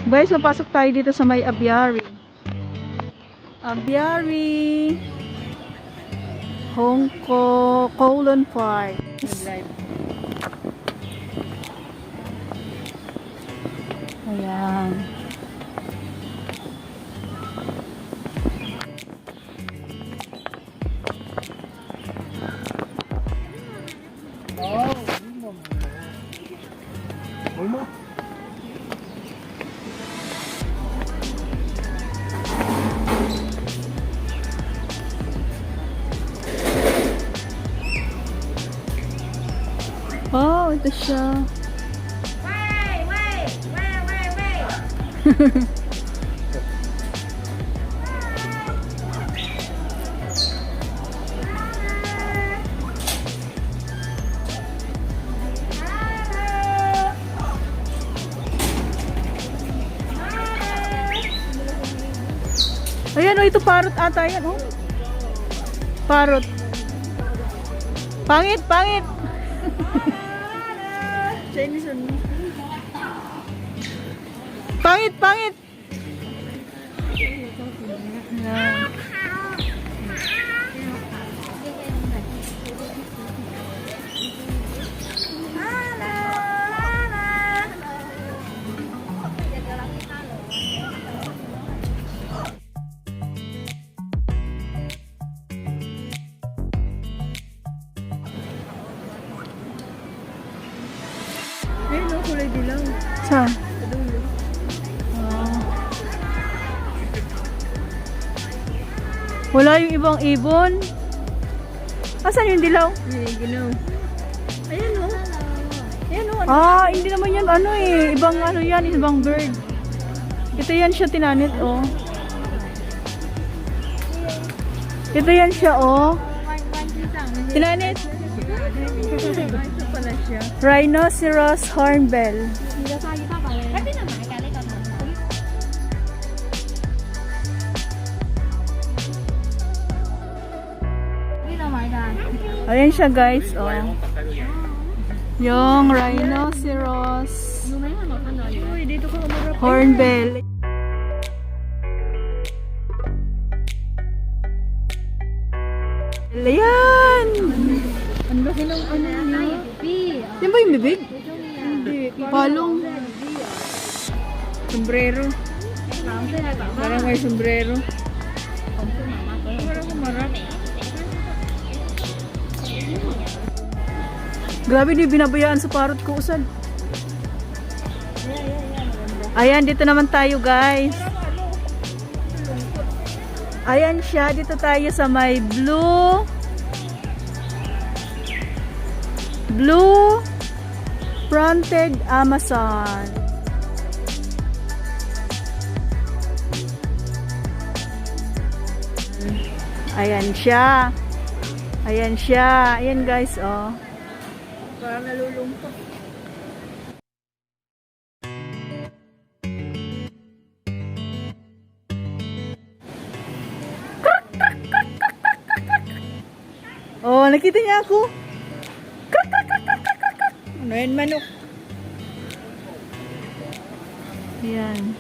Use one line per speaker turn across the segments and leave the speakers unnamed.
Guys, mapasok tayo dito sa may aviary. Aviary. Hong Kong Kowloon Park. Ayan. Oh, ito siya. Ayan, oh, ito parrot ata yan, oh. Parrot. Pangit, pangit. Chinese on. Pangit, pangit. Ayan.
Ayun, no, kulay dilaw.
Saan?
Sa dulo.
Wala yung ibang ibon. Asan yung dilaw?
Ay, ginaw. Ayan, no. Ayan, no.
Ah, hindi naman yan ano eh. Ibang ano yan, ibang bird. Ito yan siya tinanit, oh. Ito yan siya, oh. Tinanit.
Ito pala siya.
Rhinoceros hornbill. Ayan siya guys, oh. Yung rhinoceros
Uy, dito ka umarap.
hornbill. Ayan!
Ang laki ng ano niya.
Yan ba yung bibig?
Hindi.
Palong.
Sombrero. Parang may sombrero. Parang umarap.
Grabe, di binabayaan sa parrot ko usad. Ayan, dito naman tayo guys. Ayan siya, dito tayo sa may blue fronted Amazon. Ayan siya. Ayan siya. Ayan guys, oh.
Parang nalulungkot.
Oh, nakita niya ako.
Ano yan, manok?
Ayan.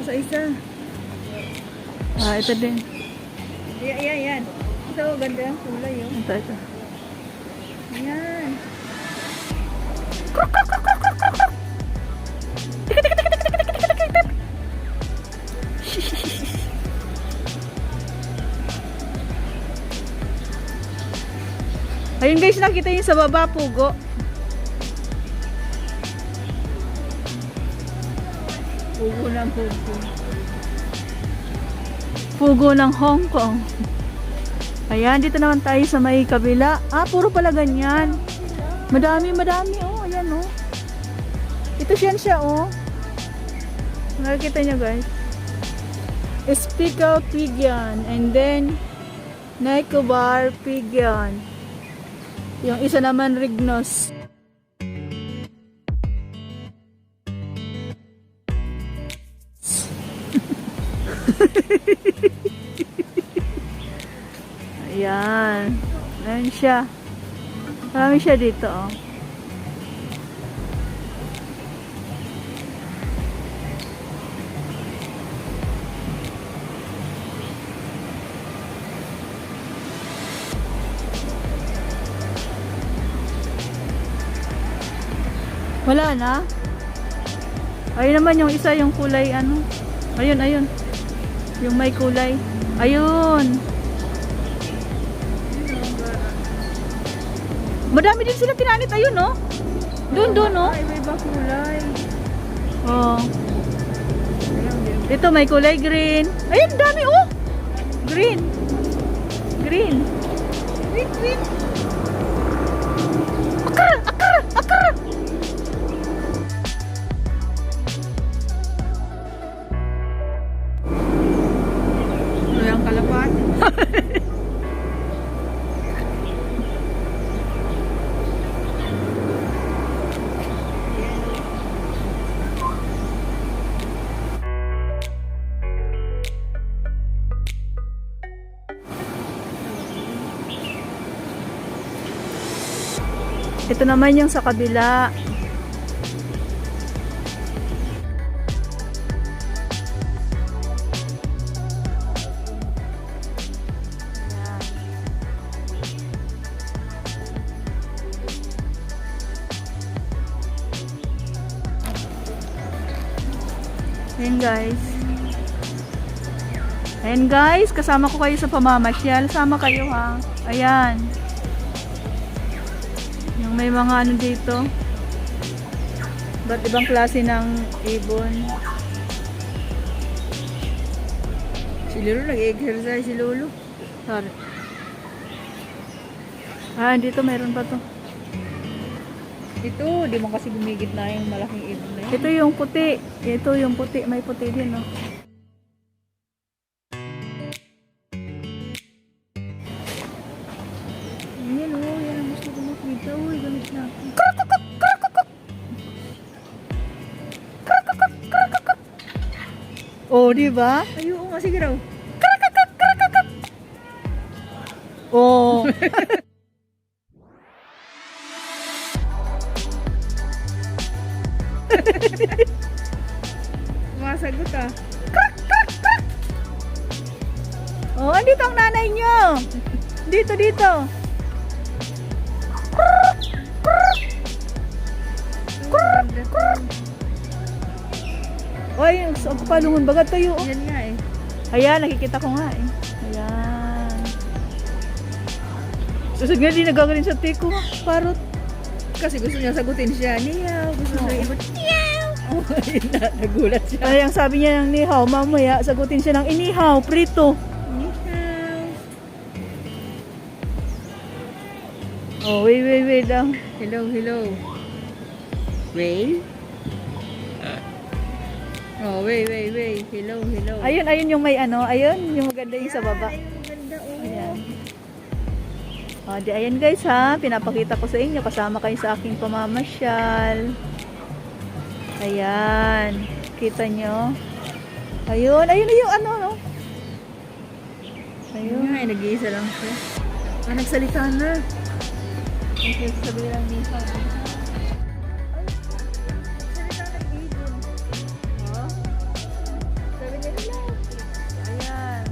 Isa-isa.
Ah, ito din.
Ayan. Ito, ganda yung kulay, oh.
Ito.
Ayan.
Ayun guys, nakita niyo sa baba, pugo.
Pugo ng pugo.
Pugo ng Hong Kong. Ayan, dito naman tayo sa may kabila. Ah, puro pala ganyan. Madami, oh. Ayan, oh. Ito siya, oh. Nakikita niyo guys. Speckled pigeon. And then, Nicobar pigeon. Yung isa naman, Rignos. Ayan. Ayan siya. Marami siya dito, oh. Wala na? Ayun naman yung isa, yung kulay ano. Ayun, ayun. Yung may kulay. Ayun. Madami din sila pinanit. Ayun, no? Doon, no?
Ay, may iba kulay.
Oh. Ito may kulay green. Ayun, dami, oh! Green. Green.
Wait, wait.
Akara! Akara! Akara!
Ano yung kalapat?
Ito naman yung sa kabila. Ayan guys. Ayan guys, kasama ko kayo sa pamamasyal. Sama kayo ha. Ayan. Yung may mga ano dito. Ba't ibang klase ng ibon.
Si Lolo nag-exercise si Lolo.
Sorry. Ah, dito meron pa to.
Ito, di mo kasi gumigit na yung malaking ibon na yun.
Ito yung puti. Ito yung puti. May puti din, no?
Yan o, yan ang gusto ko makita. Uy, gamit natin.
Oh, di ba?
Ay, oo nga, sige raw.
Oh.
Sumasagot ah.
Oh, andito ang nanay nyo. Dito, dito. Oy, sa palungon bagat tayo. Oh.
Yan nga eh.
Ayan, nakikita ko nga eh. Ayan. Susod nga din nagagaling sa tiko. Parot.
Kasi gusto niya sagutin siya. Niyaw. Gusto niya ibon. Niyaw. Oh, nagulat siya.
Ay, ang sabi niya ng nihaw, mamaya sagutin siya ng inihaw, prito.
Niyaw.
Oh, wait lang.
Hello, hello. Wait. Oh, wait. Hello, hello.
Ayun yung may ano, ayun, yung maganda yung sa baba.
Ay, maganda oh.
Ayan. O, di ayan guys ha, pinapakita ko sa inyo, kasama kayo sa aking pamamasyal. Ayan, kita nyo. Ayun yung ano, no?
Ayun nga, nag-iisa lang siya. Ah, nagsalita na.
Okay, sabi lang ni Fabi.
Salita ng ibon.
Oh? Sabi niya nila. Ayan.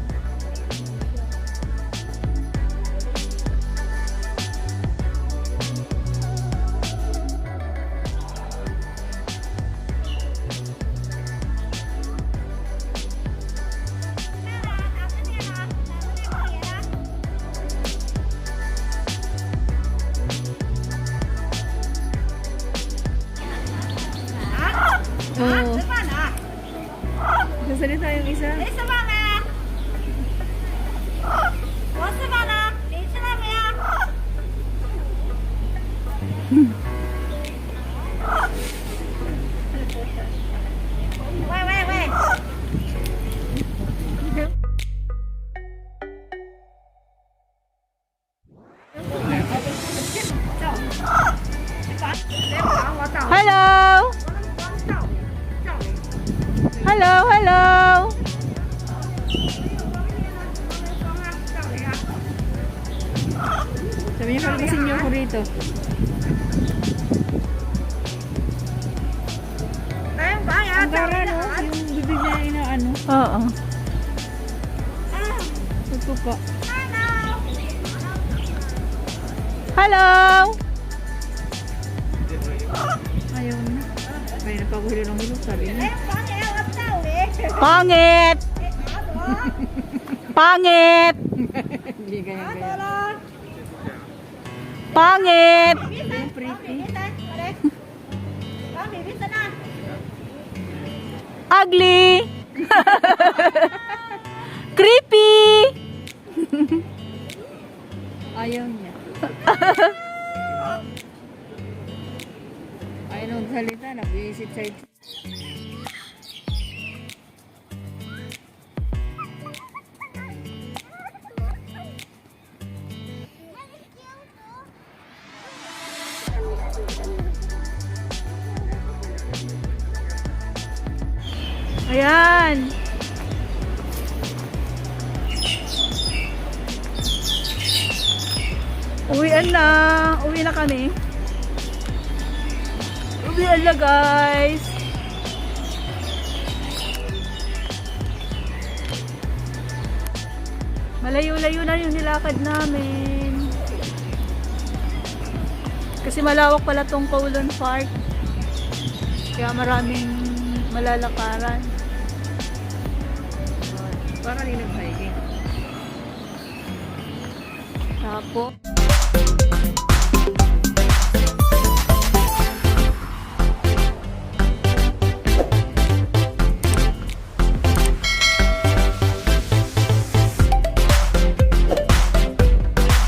Oo. Sasalita yung isa.
Hello! Hello!
Sabi niya, palamasin niyo ako rito. Ang gara, no? Yung bibig niya inaano.
Oo.
Tutupa.
Hello!
Ayaw na. Kanina pa ako hilo ng hilo, sabi niya.
Pangit! Pangit!
Hindi ganyan.
Pangit!
Pretty.
Ugly! Creepy!
Ayaw niya. Ayaw nung salita, nag-iisip sa ito.
Ayan! Uwian na! Uwi na kami. Uwian na guys! Malayo-layo na yung nilakad namin. Kasi malawak pala tong Kowloon Park. Kaya maraming malalakaran.
Para rin nag-hiking.
Tapos